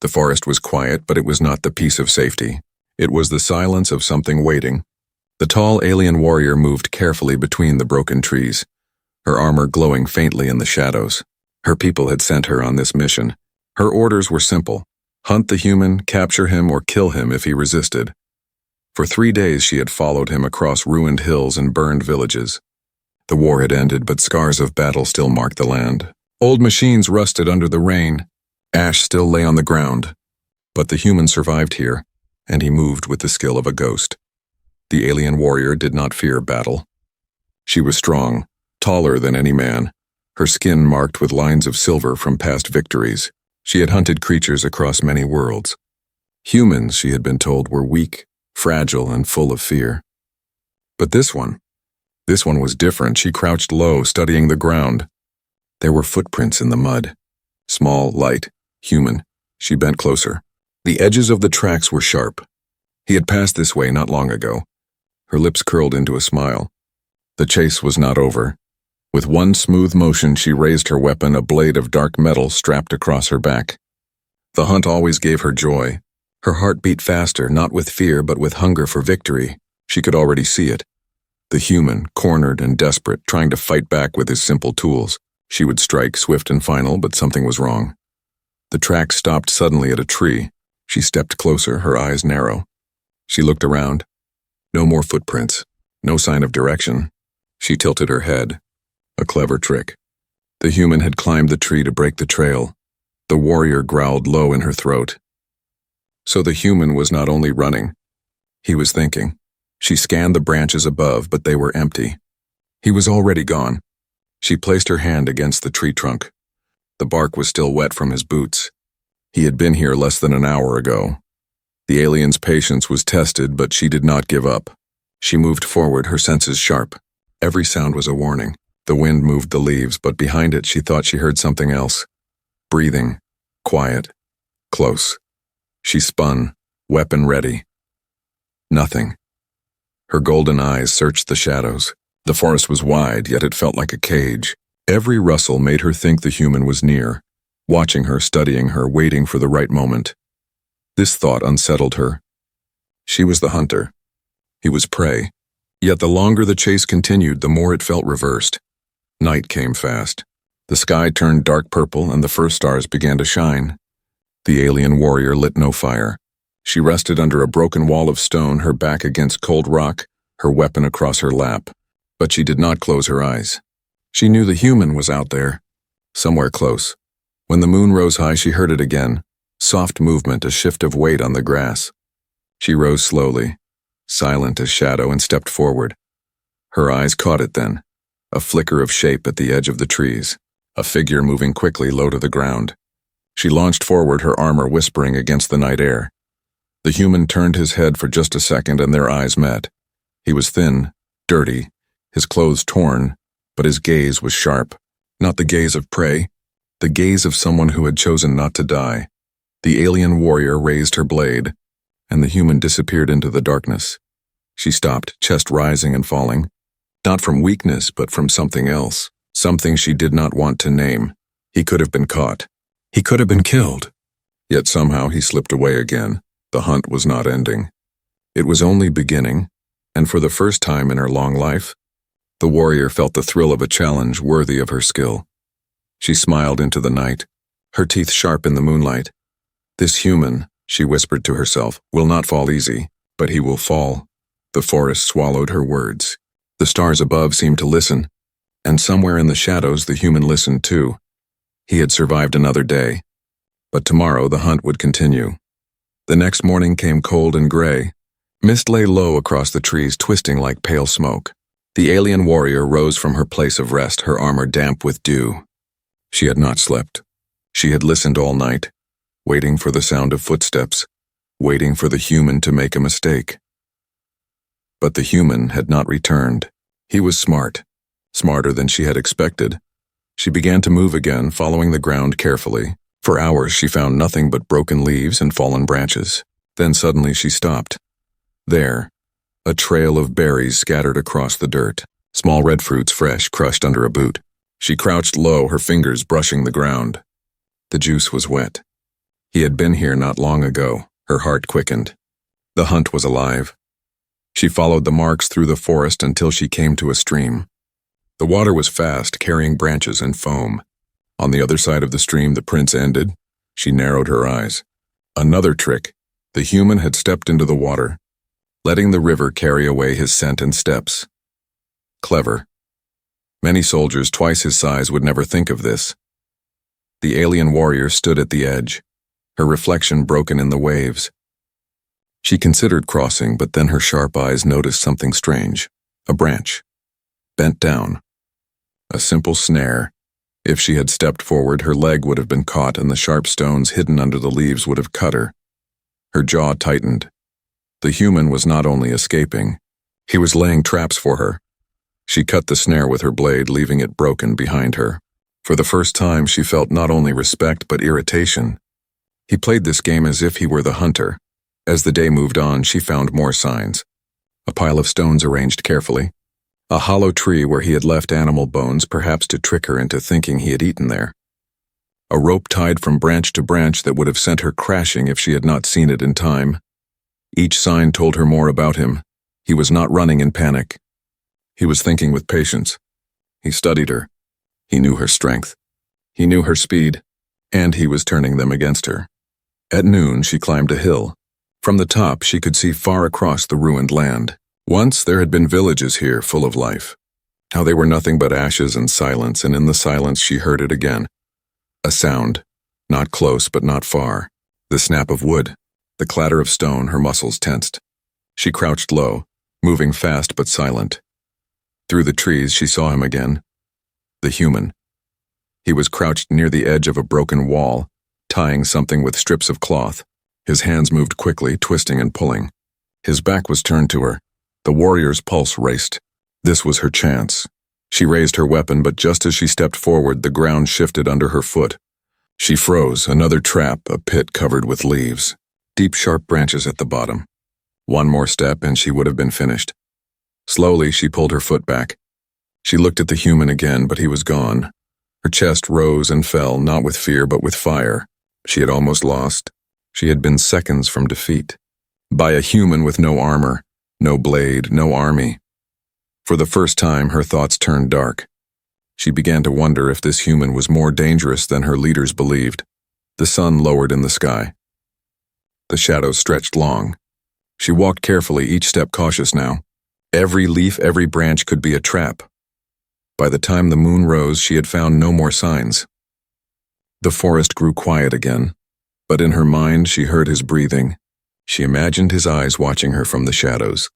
The forest was quiet, but it was not the peace of safety. It was the silence of something waiting. The tall alien warrior moved carefully between the broken trees, her armor glowing faintly in the shadows. Her people had sent her on this mission. Her orders were simple: hunt the human, capture him, or kill him if he resisted. For 3 days she had followed him across ruined hills and burned villages. The war had ended, but scars of battle still marked the land. Old machines rusted under the rain. Ash still lay on the ground. But the human survived here, and he moved with the skill of a ghost. The alien warrior did not fear battle. She was strong, taller than any man, her skin marked with lines of silver from past victories. She had hunted creatures across many worlds. Humans, she had been told, were weak, fragile, and full of fear. But this one was different. She crouched low, studying the ground. There were footprints in the mud. Small, light, human. She bent closer. The edges of the tracks were sharp. He had passed this way not long ago. Her lips curled into a smile. The chase was not over. With one smooth motion, she raised her weapon, a blade of dark metal strapped across her back. The hunt always gave her joy. Her heart beat faster, not with fear, but with hunger for victory. She could already see it. The human, cornered and desperate, trying to fight back with his simple tools. She would strike, swift and final, but something was wrong. The track stopped suddenly at a tree. She stepped closer, her eyes narrow. She looked around. No more footprints. No sign of direction. She tilted her head. A clever trick. The human had climbed the tree to break the trail. The warrior growled low in her throat. So the human was not only running. He was thinking. She scanned the branches above, but they were empty. He was already gone. She placed her hand against the tree trunk. The bark was still wet from his boots. He had been here less than an hour ago. The alien's patience was tested, but she did not give up. She moved forward, her senses sharp. Every sound was a warning. The wind moved the leaves, but behind it she thought she heard something else. Breathing. Quiet. Close. She spun, weapon ready. Nothing. Her golden eyes searched the shadows. The forest was wide, yet it felt like a cage. Every rustle made her think the human was near, watching her, studying her, waiting for the right moment. This thought unsettled her. She was the hunter. He was prey. Yet the longer the chase continued, the more it felt reversed. Night came fast. The sky turned dark purple, and the first stars began to shine. The alien warrior lit no fire. She rested under a broken wall of stone, her back against cold rock, her weapon across her lap. But she did not close her eyes. She knew the human was out there, somewhere close. When the moon rose high, she heard it again. Soft movement, a shift of weight on the grass. She rose slowly, silent as shadow, and stepped forward. Her eyes caught it then. A flicker of shape at the edge of the trees. A figure moving quickly low to the ground. She launched forward, her armor whispering against the night air. The human turned his head for just a second, and their eyes met. He was thin, dirty, his clothes torn, but his gaze was sharp. Not the gaze of prey, the gaze of someone who had chosen not to die. The alien warrior raised her blade, and the human disappeared into the darkness. She stopped, chest rising and falling. Not from weakness, but from something else. Something she did not want to name. He could have been caught. He could have been killed. Yet somehow he slipped away again. The hunt was not ending. It was only beginning, and for the first time in her long life, the warrior felt the thrill of a challenge worthy of her skill. She smiled into the night, her teeth sharp in the moonlight. This human, she whispered to herself, will not fall easy, but he will fall. The forest swallowed her words. The stars above seemed to listen, and somewhere in the shadows the human listened too. He had survived another day, but tomorrow the hunt would continue. The next morning came cold and gray. Mist lay low across the trees, twisting like pale smoke. The alien warrior rose from her place of rest, her armor damp with dew. She had not slept. She had listened all night, waiting for the sound of footsteps, waiting for the human to make a mistake. But the human had not returned. He was smart, smarter than she had expected. She began to move again, following the ground carefully. For hours she found nothing but broken leaves and fallen branches. Then suddenly she stopped. There, a trail of berries scattered across the dirt, small red fruits fresh, crushed under a boot. She crouched low, her fingers brushing the ground. The juice was wet. He had been here not long ago. Her heart quickened. The hunt was alive. She followed the marks through the forest until she came to a stream. The water was fast, carrying branches and foam. On the other side of the stream the prints ended. She narrowed her eyes. Another trick. The human had stepped into the water, letting the river carry away his scent and steps. Clever. Many soldiers twice his size would never think of this. The alien warrior stood at the edge, her reflection broken in the waves. She considered crossing, but then her sharp eyes noticed something strange. A branch. Bent down. A simple snare. If she had stepped forward, her leg would have been caught and the sharp stones hidden under the leaves would have cut her. Her jaw tightened. The human was not only escaping, he was laying traps for her. She cut the snare with her blade, leaving it broken behind her. For the first time, she felt not only respect but irritation. He played this game as if he were the hunter. As the day moved on, she found more signs. A pile of stones arranged carefully. A hollow tree where he had left animal bones, perhaps to trick her into thinking he had eaten there. A rope tied from branch to branch that would have sent her crashing if she had not seen it in time. Each sign told her more about him. He was not running in panic. He was thinking with patience. He studied her. He knew her strength. He knew her speed. And he was turning them against her. At noon, she climbed a hill. From the top, she could see far across the ruined land. Once there had been villages here full of life. Now they were nothing but ashes and silence, and in the silence she heard it again. A sound, not close but not far. The snap of wood, the clatter of stone, her muscles tensed. She crouched low, moving fast but silent. Through the trees she saw him again. The human. He was crouched near the edge of a broken wall, tying something with strips of cloth. His hands moved quickly, twisting and pulling. His back was turned to her. The warrior's pulse raced. This was her chance. She raised her weapon, but just as she stepped forward, the ground shifted under her foot. She froze, another trap, a pit covered with leaves. Deep, sharp branches at the bottom. One more step and she would have been finished. Slowly, she pulled her foot back. She looked at the human again, but he was gone. Her chest rose and fell, not with fear, but with fire. She had almost lost. She had been seconds from defeat. By a human with no armor, no blade, no army. For the first time, her thoughts turned dark. She began to wonder if this human was more dangerous than her leaders believed. The sun lowered in the sky. The shadows stretched long. She walked carefully, each step cautious now. Every leaf, every branch could be a trap. By the time the moon rose, she had found no more signs. The forest grew quiet again, but in her mind she heard his breathing. She imagined his eyes watching her from the shadows.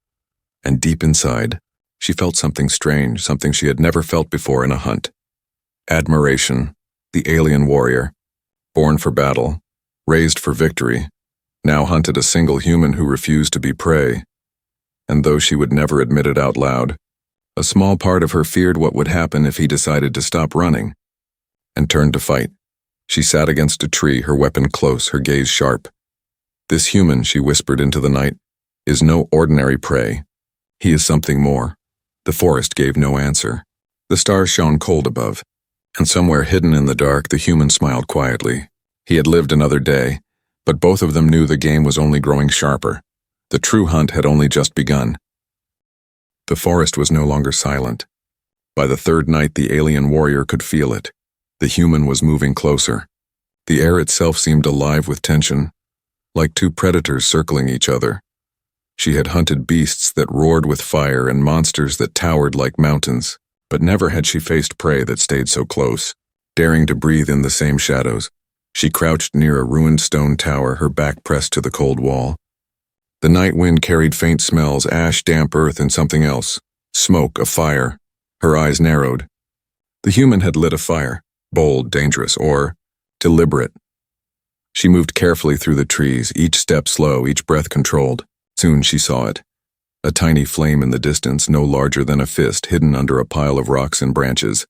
And deep inside, she felt something strange, something she had never felt before in a hunt. Admiration, the alien warrior, born for battle, raised for victory, now hunted a single human who refused to be prey. And though she would never admit it out loud, a small part of her feared what would happen if he decided to stop running and turned to fight. She sat against a tree, her weapon close, her gaze sharp. This human, she whispered into the night, is no ordinary prey. He is something more. The forest gave no answer. The stars shone cold above, and somewhere hidden in the dark, the human smiled quietly. He had lived another day, but both of them knew the game was only growing sharper. The true hunt had only just begun. The forest was no longer silent. By the third night, the alien warrior could feel it. The human was moving closer. The air itself seemed alive with tension, like two predators circling each other. She had hunted beasts that roared with fire and monsters that towered like mountains, but never had she faced prey that stayed so close, daring to breathe in the same shadows. She crouched near a ruined stone tower, her back pressed to the cold wall. The night wind carried faint smells, ash, damp earth, and something else. Smoke, a fire. Her eyes narrowed. The human had lit a fire, bold, dangerous, or deliberate. She moved carefully through the trees, each step slow, each breath controlled. Soon she saw it. A tiny flame in the distance, no larger than a fist, hidden under a pile of rocks and branches.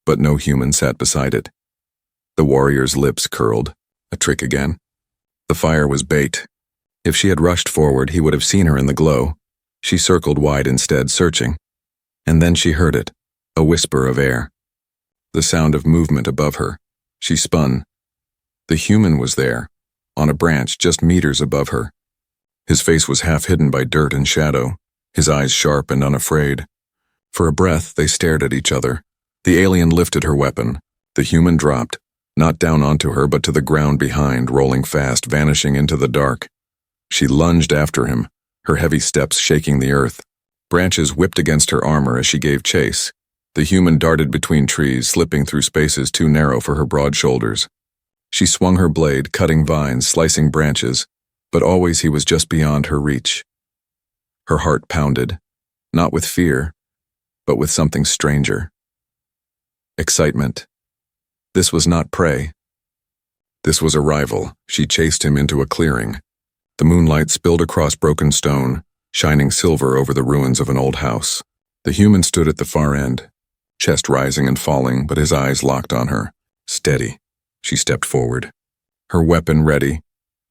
But no human sat beside it. The warrior's lips curled. A trick again. The fire was bait. If she had rushed forward, he would have seen her in the glow. She circled wide instead, searching. And then she heard it, a whisper of air. The sound of movement above her. She spun. The human was there, on a branch just meters above her. His face was half hidden by dirt and shadow, his eyes sharp and unafraid. For a breath, they stared at each other. The alien lifted her weapon. The human dropped, not down onto her but to the ground behind, rolling fast, vanishing into the dark. She lunged after him, her heavy steps shaking the earth. Branches whipped against her armor as she gave chase. The human darted between trees, slipping through spaces too narrow for her broad shoulders. She swung her blade, cutting vines, slicing branches, but always he was just beyond her reach. Her heart pounded, not with fear, but with something stranger. Excitement. This was not prey. This was arrival. She chased him into a clearing. The moonlight spilled across broken stone, shining silver over the ruins of an old house. The human stood at the far end, chest rising and falling, but his eyes locked on her. Steady. She stepped forward, her weapon ready.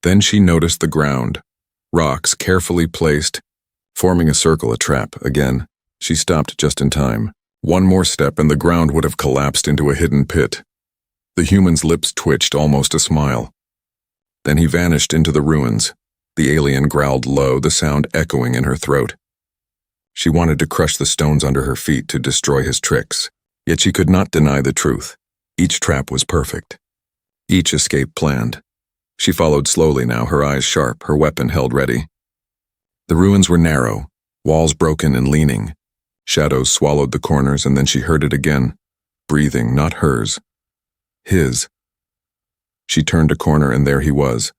Then she noticed the ground. Rocks carefully placed, forming a circle, a trap. Again, she stopped just in time. One more step and the ground would have collapsed into a hidden pit. The human's lips twitched, almost a smile. Then he vanished into the ruins. The alien growled low, the sound echoing in her throat. She wanted to crush the stones under her feet to destroy his tricks, yet she could not deny the truth. Each trap was perfect. Each escape planned. She followed slowly now, her eyes sharp, her weapon held ready. The ruins were narrow, walls broken and leaning. Shadows swallowed the corners, and then she heard it again. Breathing, not hers. His. She turned a corner, and there he was.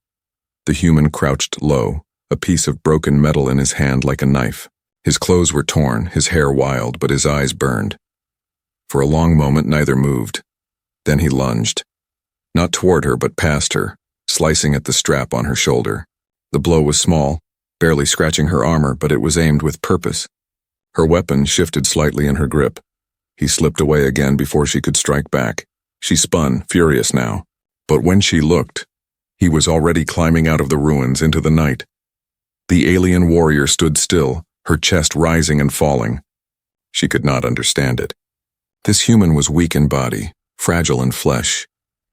The human crouched low, a piece of broken metal in his hand like a knife. His clothes were torn, his hair wild, but his eyes burned. For a long moment neither moved. Then he lunged. Not toward her, but past her, slicing at the strap on her shoulder. The blow was small, barely scratching her armor, but it was aimed with purpose. Her weapon shifted slightly in her grip. He slipped away again before she could strike back. She spun, furious now. But when she looked, he was already climbing out of the ruins into the night. The alien warrior stood still, her chest rising and falling. She could not understand it. This human was weak in body, fragile in flesh,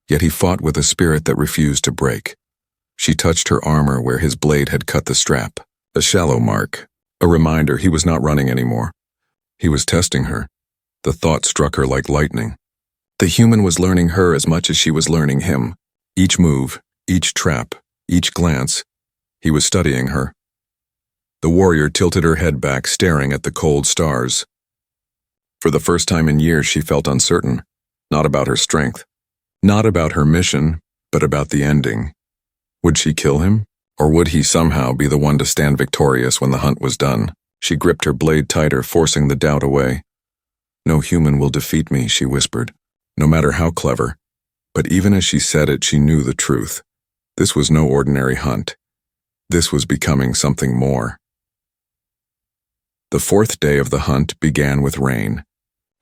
yet he fought with a spirit that refused to break. She touched her armor where his blade had cut the strap, a shallow mark, a reminder he was not running anymore. He was testing her. The thought struck her like lightning. The human was learning her as much as she was learning him. Each move, each trap, each glance, he was studying her. The warrior tilted her head back, staring at the cold stars. For the first time in years she felt uncertain, not about her strength, not about her mission, but about the ending. Would she kill him, or would he somehow be the one to stand victorious when the hunt was done? She gripped her blade tighter, forcing the doubt away. No human will defeat me, she whispered, no matter how clever. But even as she said it, she knew the truth. This was no ordinary hunt. This was becoming something more. The fourth day of the hunt began with rain.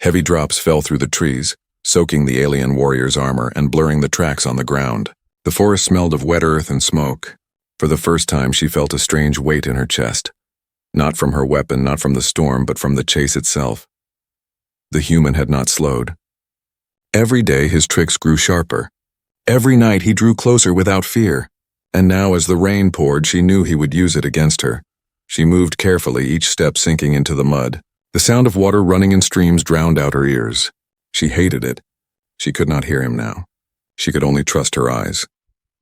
Heavy drops fell through the trees, soaking the alien warrior's armor and blurring the tracks on the ground. The forest smelled of wet earth and smoke. For the first time she felt a strange weight in her chest. Not from her weapon, not from the storm, but from the chase itself. The human had not slowed. Every day his tricks grew sharper. Every night he drew closer without fear. And now as the rain poured, she knew he would use it against her. She moved carefully, each step sinking into the mud. The sound of water running in streams drowned out her ears. She hated it. She could not hear him now. She could only trust her eyes.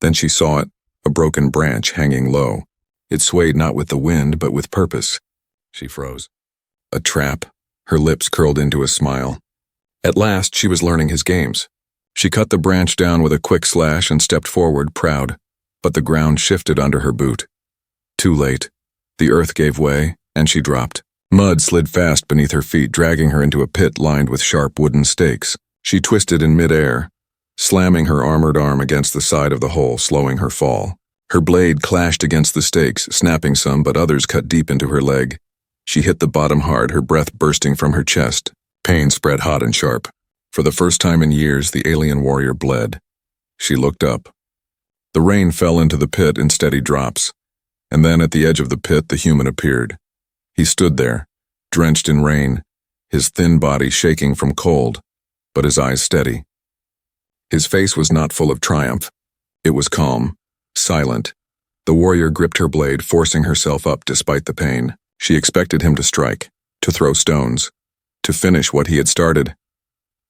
Then she saw it, a broken branch hanging low. It swayed not with the wind, but with purpose. She froze. A trap. Her lips curled into a smile. At last, she was learning his games. She cut the branch down with a quick slash and stepped forward, proud. But the ground shifted under her boot. Too late. The earth gave way, and she dropped. Mud slid fast beneath her feet, dragging her into a pit lined with sharp wooden stakes. She twisted in midair, slamming her armored arm against the side of the hole, slowing her fall. Her blade clashed against the stakes, snapping some, but others cut deep into her leg. She hit the bottom hard, her breath bursting from her chest. Pain spread hot and sharp. For the first time in years, the alien warrior bled. She looked up. The rain fell into the pit in steady drops, and then at the edge of the pit the human appeared. He stood there, drenched in rain, his thin body shaking from cold, but his eyes steady. His face was not full of triumph. It was calm, silent. The warrior gripped her blade, forcing herself up despite the pain. She expected him to strike, to throw stones, to finish what he had started.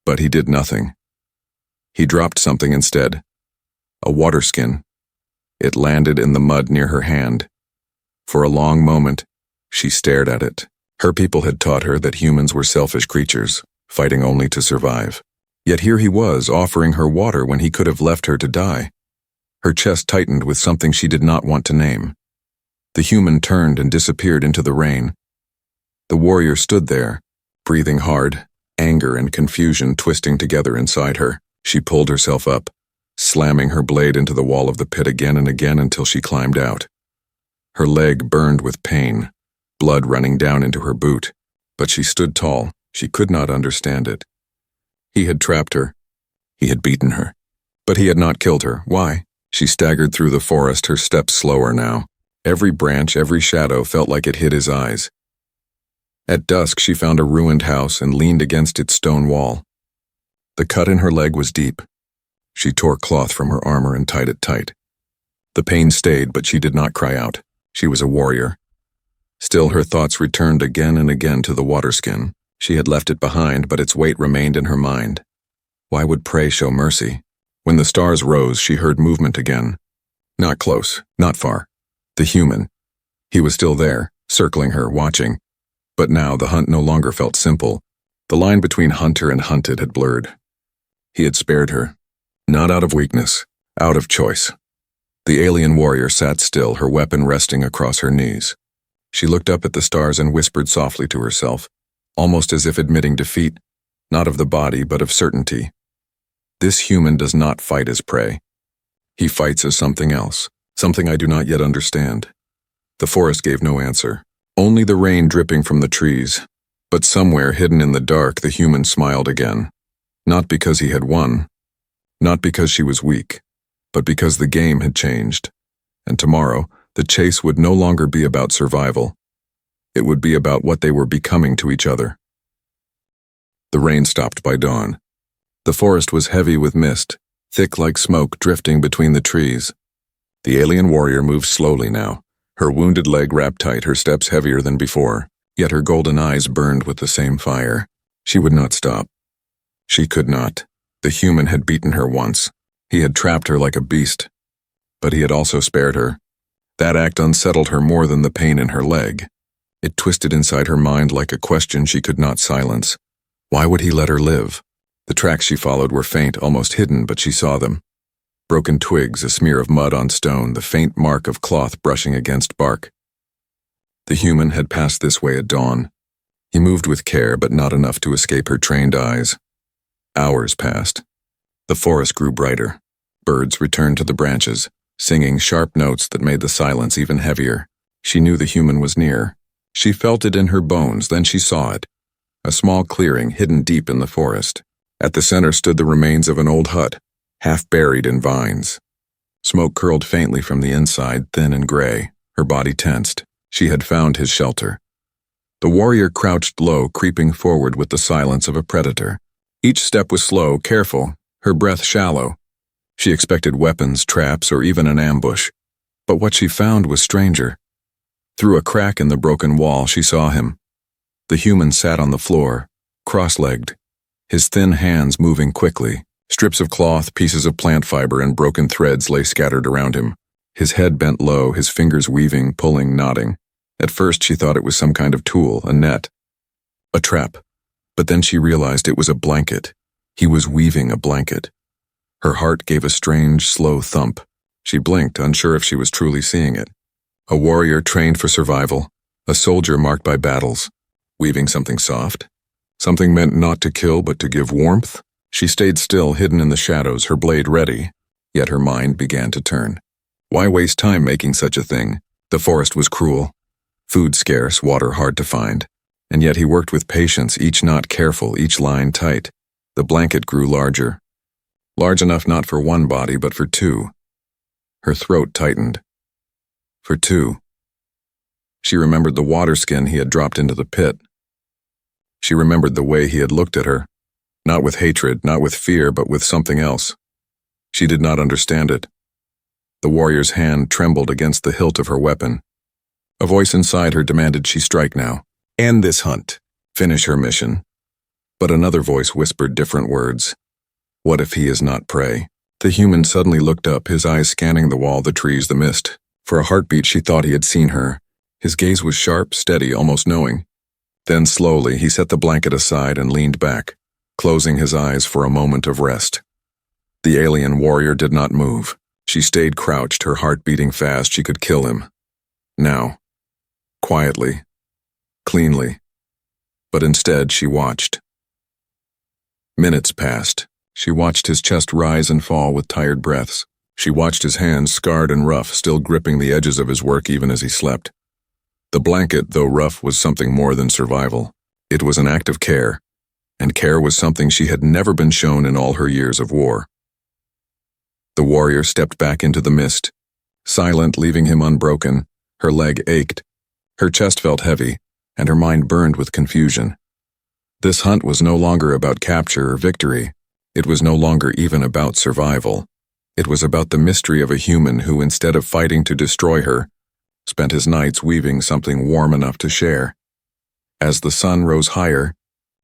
But he did nothing. He dropped something instead. A water skin. It landed in the mud near her hand. For a long moment, she stared at it. Her people had taught her that humans were selfish creatures, fighting only to survive. Yet here he was, offering her water when he could have left her to die. Her chest tightened with something she did not want to name. The human turned and disappeared into the rain. The warrior stood there, breathing hard, anger and confusion twisting together inside her. She pulled herself up, slamming her blade into the wall of the pit again and again until she climbed out. Her leg burned with pain, blood running down into her boot, but she stood tall. She could not understand it. He had trapped her. He had beaten her. But he had not killed her. Why? She staggered through the forest, her steps slower now. Every branch, every shadow felt like it hid his eyes. At dusk, she found a ruined house and leaned against its stone wall. The cut in her leg was deep. She tore cloth from her armor and tied it tight. The pain stayed, but she did not cry out. She was a warrior. Still, her thoughts returned again and again to the water skin. She had left it behind, but its weight remained in her mind. Why would prey show mercy? When the stars rose, she heard movement again. Not close, not far. The human. He was still there, circling her, watching. But now the hunt no longer felt simple. The line between hunter and hunted had blurred. He had spared her. Not out of weakness, out of choice. The alien warrior sat still, her weapon resting across her knees. She looked up at the stars and whispered softly to herself, almost as if admitting defeat, not of the body but of certainty. This human does not fight as prey. He fights as something else, something I do not yet understand. The forest gave no answer, only the rain dripping from the trees. But somewhere hidden in the dark, the human smiled again. Not because he had won, not because she was weak, but because the game had changed. And tomorrow, the chase would no longer be about survival. It would be about what they were becoming to each other. The rain stopped by dawn. The forest was heavy with mist, thick like smoke drifting between the trees. The alien warrior moved slowly now, her wounded leg wrapped tight, her steps heavier than before, yet her golden eyes burned with the same fire. She would not stop. She could not. The human had beaten her once. He had trapped her like a beast. But he had also spared her. That act unsettled her more than the pain in her leg. It twisted inside her mind like a question she could not silence. Why would he let her live? The tracks she followed were faint, almost hidden, but she saw them. Broken twigs, a smear of mud on stone, the faint mark of cloth brushing against bark. The human had passed this way at dawn. He moved with care, but not enough to escape her trained eyes. Hours passed. The forest grew brighter. Birds returned to the branches, singing sharp notes that made the silence even heavier. She knew the human was near. She felt it in her bones, then she saw it. A small clearing hidden deep in the forest. At the center stood the remains of an old hut, half buried in vines. Smoke curled faintly from the inside, thin and gray. Her body tensed. She had found his shelter. The warrior crouched low, creeping forward with the silence of a predator. Each step was slow, careful, her breath shallow. She expected weapons, traps, or even an ambush. But what she found was stranger. Through a crack in the broken wall, she saw him. The human sat on the floor, cross-legged, his thin hands moving quickly. Strips of cloth, pieces of plant fiber, and broken threads lay scattered around him. His head bent low, his fingers weaving, pulling, knotting. At first she thought it was some kind of tool, a net, a trap. But then she realized it was a blanket. He was weaving a blanket. Her heart gave a strange, slow thump. She blinked, unsure if she was truly seeing it. A warrior trained for survival, a soldier marked by battles, weaving something soft, something meant not to kill but to give warmth. She stayed still, hidden in the shadows, her blade ready, yet her mind began to turn. Why waste time making such a thing? The forest was cruel, food scarce, water hard to find, and yet he worked with patience, each knot careful, each line tight. The blanket grew larger, large enough not for one body but for two. Her throat tightened. For two. She remembered the water skin he had dropped into the pit. She remembered the way he had looked at her, not with hatred, not with fear, but with something else. She did not understand it. The warrior's hand trembled against the hilt of her weapon. A voice inside her demanded she strike now. End this hunt. Finish her mission. But another voice whispered different words. What if he is not prey? The human suddenly looked up, his eyes scanning the wall, the trees, the mist. For a heartbeat she thought he had seen her. His gaze was sharp, steady, almost knowing. Then slowly he set the blanket aside and leaned back, closing his eyes for a moment of rest. The alien warrior did not move. She stayed crouched, her heart beating fast. She could kill him. Now. Quietly. Cleanly. But instead she watched. Minutes passed. She watched his chest rise and fall with tired breaths. She watched his hands, scarred and rough, still gripping the edges of his work even as he slept. The blanket, though rough, was something more than survival. It was an act of care, and care was something she had never been shown in all her years of war. The warrior stepped back into the mist, silent, leaving him unbroken. Her leg ached, her chest felt heavy, and her mind burned with confusion. This hunt was no longer about capture or victory. It was no longer even about survival. It was about the mystery of a human who, instead of fighting to destroy her, spent his nights weaving something warm enough to share. As the sun rose higher,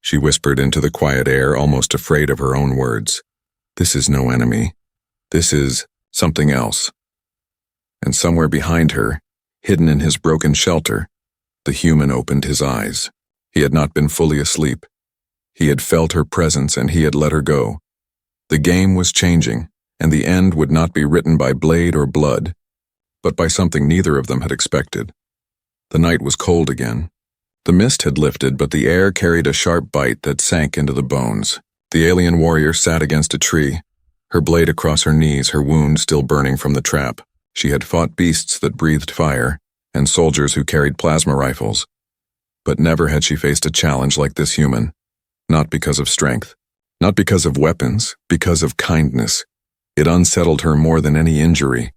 she whispered into the quiet air, almost afraid of her own words. This is no enemy. This is something else. And somewhere behind her, hidden in his broken shelter, the human opened his eyes. He had not been fully asleep. He had felt her presence and he had let her go. The game was changing, and the end would not be written by blade or blood, but by something neither of them had expected. The night was cold again. The mist had lifted, but the air carried a sharp bite that sank into the bones. The alien warrior sat against a tree, her blade across her knees, her wound still burning from the trap. She had fought beasts that breathed fire, and soldiers who carried plasma rifles. But never had she faced a challenge like this human. Not because of strength, not because of weapons, because of kindness. It unsettled her more than any injury.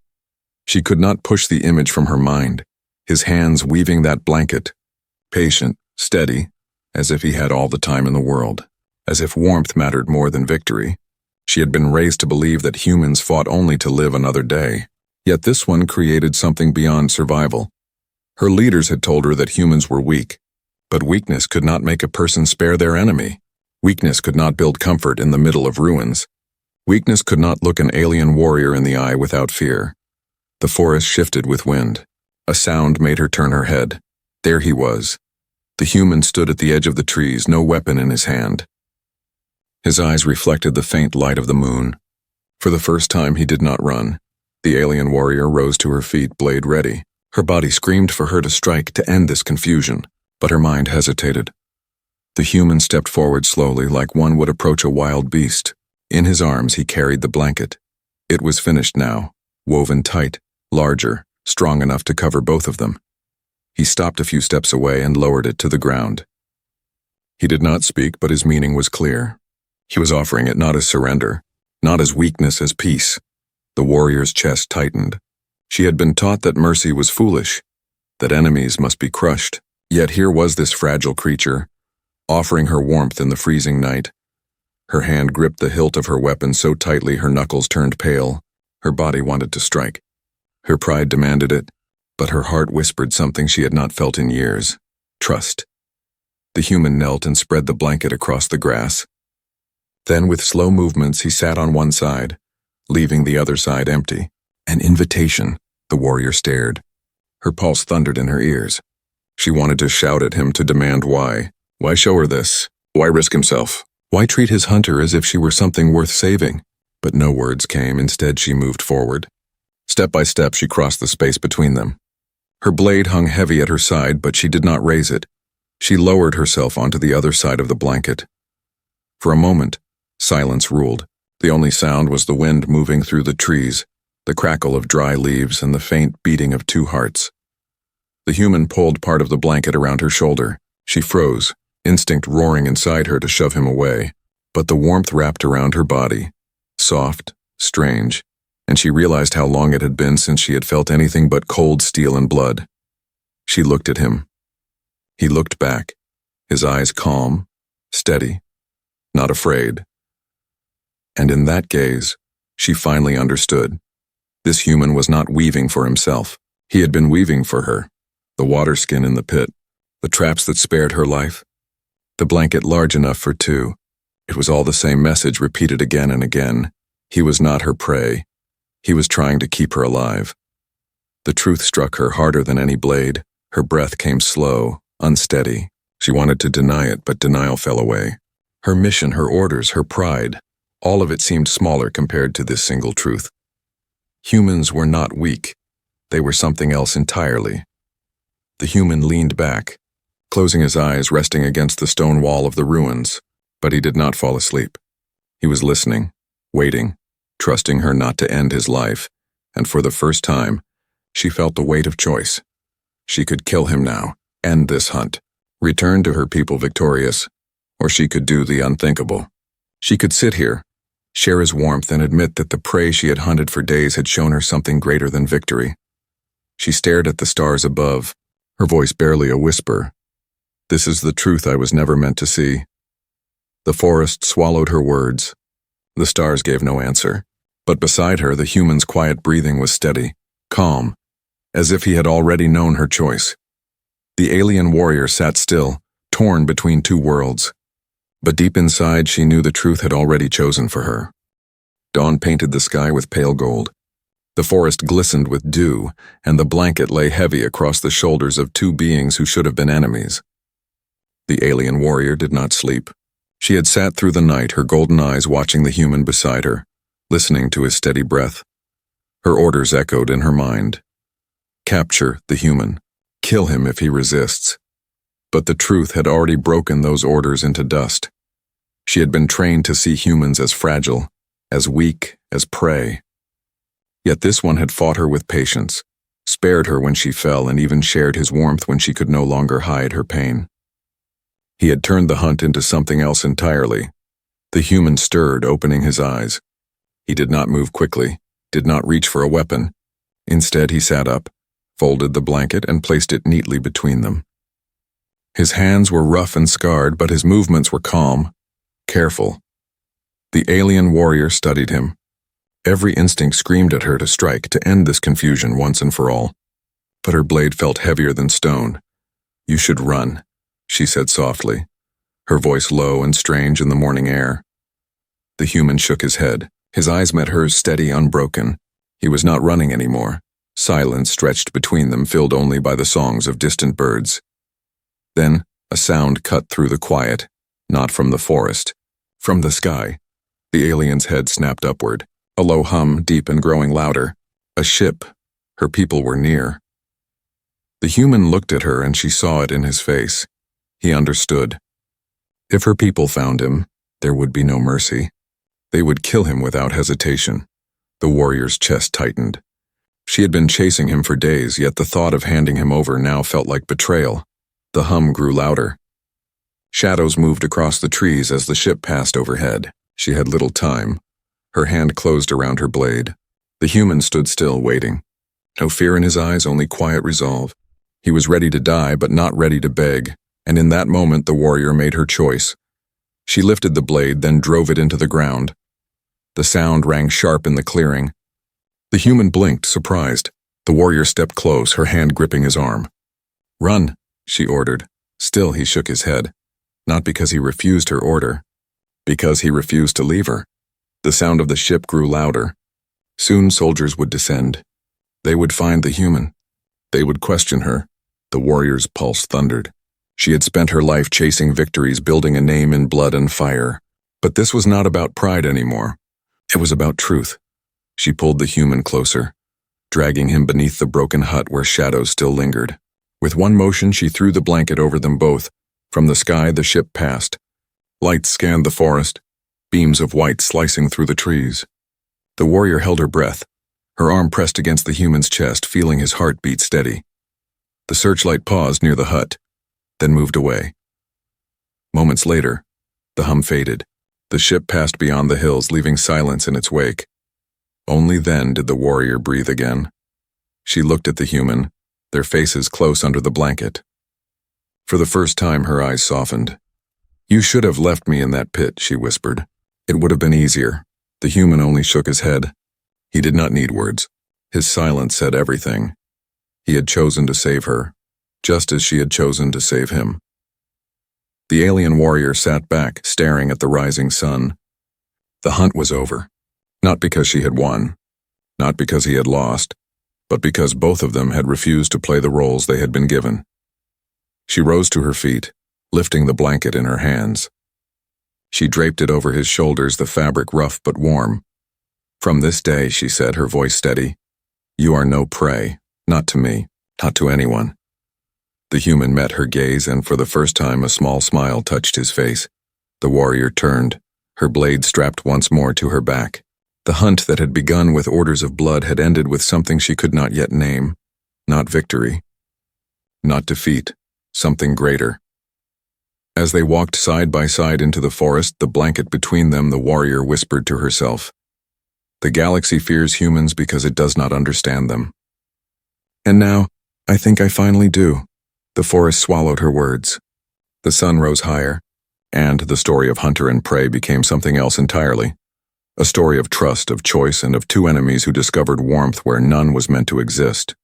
She could not push the image from her mind, his hands weaving that blanket, patient, steady, as if he had all the time in the world, as if warmth mattered more than victory. She had been raised to believe that humans fought only to live another day, yet this one created something beyond survival. Her leaders had told her that humans were weak, but weakness could not make a person spare their enemy. Weakness could not build comfort in the middle of ruins. Weakness could not look an alien warrior in the eye without fear. The forest shifted with wind. A sound made her turn her head. There he was. The human stood at the edge of the trees, no weapon in his hand. His eyes reflected the faint light of the moon. For the first time he did not run. The alien warrior rose to her feet, blade ready. Her body screamed for her to strike, to end this confusion, but her mind hesitated. The human stepped forward slowly, like one would approach a wild beast. In his arms he carried the blanket. It was finished now, woven tight, larger, strong enough to cover both of them. He stopped a few steps away and lowered it to the ground. He did not speak, but his meaning was clear. He was offering it not as surrender, not as weakness, as peace. The warrior's chest tightened. She had been taught that mercy was foolish, that enemies must be crushed. Yet here was this fragile creature, offering her warmth in the freezing night. Her hand gripped the hilt of her weapon so tightly her knuckles turned pale. Her body wanted to strike. Her pride demanded it, but her heart whispered something she had not felt in years. Trust. The human knelt and spread the blanket across the grass. Then, with slow movements, he sat on one side, leaving the other side empty. An invitation. The warrior stared. Her pulse thundered in her ears. She wanted to shout at him, to demand why. Why show her this? Why risk himself? Why treat his hunter as if she were something worth saving? But no words came. Instead, she moved forward. Step by step, she crossed the space between them. Her blade hung heavy at her side, but she did not raise it. She lowered herself onto the other side of the blanket. For a moment, silence ruled. The only sound was the wind moving through the trees, the crackle of dry leaves, and the faint beating of two hearts. The human pulled part of the blanket around her shoulder. She froze, instinct roaring inside her to shove him away. But the warmth wrapped around her body, soft, strange, and she realized how long it had been since she had felt anything but cold steel and blood. She looked at him. He looked back, his eyes calm, steady, not afraid. And in that gaze, she finally understood. This human was not weaving for himself. He had been weaving for her. The water skin in the pit, the traps that spared her life, the blanket large enough for two. It was all the same message repeated again and again. He was not her prey. He was trying to keep her alive. The truth struck her harder than any blade. Her breath came slow, unsteady. She wanted to deny it, but denial fell away. Her mission, her orders, her pride, all of it seemed smaller compared to this single truth. Humans were not weak. They were something else entirely. The human leaned back, closing his eyes, resting against the stone wall of the ruins, but he did not fall asleep. He was listening, waiting, trusting her not to end his life, and for the first time, she felt the weight of choice. She could kill him now, end this hunt, return to her people victorious, or she could do the unthinkable. She could sit here, share his warmth, and admit that the prey she had hunted for days had shown her something greater than victory. She stared at the stars above, her voice barely a whisper. This is the truth I was never meant to see. The forest swallowed her words. The stars gave no answer, but beside her the human's quiet breathing was steady, calm, as if he had already known her choice. The alien warrior sat still, torn between two worlds. But deep inside she knew the truth had already chosen for her. Dawn painted the sky with pale gold. The forest glistened with dew, and the blanket lay heavy across the shoulders of two beings who should have been enemies. The alien warrior did not sleep. She had sat through the night, her golden eyes watching the human beside her, listening to his steady breath. Her orders echoed in her mind. Capture the human. Kill him if he resists. But the truth had already broken those orders into dust. She had been trained to see humans as fragile, as weak, as prey. Yet this one had fought her with patience, spared her when she fell, and even shared his warmth when she could no longer hide her pain. He had turned the hunt into something else entirely. The human stirred, opening his eyes. He did not move quickly, did not reach for a weapon. Instead, he sat up, folded the blanket, and placed it neatly between them. His hands were rough and scarred, but his movements were calm, careful. The alien warrior studied him. Every instinct screamed at her to strike, to end this confusion once and for all. But her blade felt heavier than stone. You should run, she said softly, her voice low and strange in the morning air. The human shook his head. His eyes met hers, steady, unbroken. He was not running anymore. Silence stretched between them, filled only by the songs of distant birds. Then, a sound cut through the quiet, not from the forest, from the sky. The alien's head snapped upward, a low hum, deep and growing louder. A ship. Her people were near. The human looked at her, and she saw it in his face. He understood. If her people found him, there would be no mercy. They would kill him without hesitation. The warrior's chest tightened. She had been chasing him for days, yet the thought of handing him over now felt like betrayal. The hum grew louder. Shadows moved across the trees as the ship passed overhead. She had little time. Her hand closed around her blade. The human stood still, waiting. No fear in his eyes, only quiet resolve. He was ready to die, but not ready to beg, and in that moment the warrior made her choice. She lifted the blade, then drove it into the ground. The sound rang sharp in the clearing. The human blinked, surprised. The warrior stepped close, her hand gripping his arm. "Run," she ordered. Still he shook his head. Not because he refused her order. Because he refused to leave her. The sound of the ship grew louder. Soon soldiers would descend. They would find the human. They would question her. The warrior's pulse thundered. She had spent her life chasing victories, building a name in blood and fire. But this was not about pride anymore. It was about truth. She pulled the human closer, dragging him beneath the broken hut where shadows still lingered. With one motion, she threw the blanket over them both. From the sky, the ship passed. Lights scanned the forest, beams of white slicing through the trees. The warrior held her breath, her arm pressed against the human's chest, feeling his heart beat steady. The searchlight paused near the hut, then moved away. Moments later, the hum faded. The ship passed beyond the hills, leaving silence in its wake. Only then did the warrior breathe again. She looked at the human, their faces close under the blanket. For the first time, her eyes softened. "You should have left me in that pit," she whispered. "It would have been easier." The human only shook his head. He did not need words. His silence said everything. He had chosen to save her, just as she had chosen to save him. The alien warrior sat back, staring at the rising sun. The hunt was over. Not because she had won, not because he had lost, but because both of them had refused to play the roles they had been given. She rose to her feet, lifting the blanket in her hands. She draped it over his shoulders, the fabric rough but warm. "From this day," she said, her voice steady, "you are no prey, not to me, not to anyone." The human met her gaze, and for the first time a small smile touched his face. The warrior turned, her blade strapped once more to her back. The hunt that had begun with orders of blood had ended with something she could not yet name. Not victory. Not defeat. Something greater. As they walked side by side into the forest, the blanket between them, the warrior whispered to herself, "The galaxy fears humans because it does not understand them." And now, I think I finally do. The forest swallowed her words. The sun rose higher, and the story of hunter and prey became something else entirely. A story of trust, of choice, and of two enemies who discovered warmth where none was meant to exist.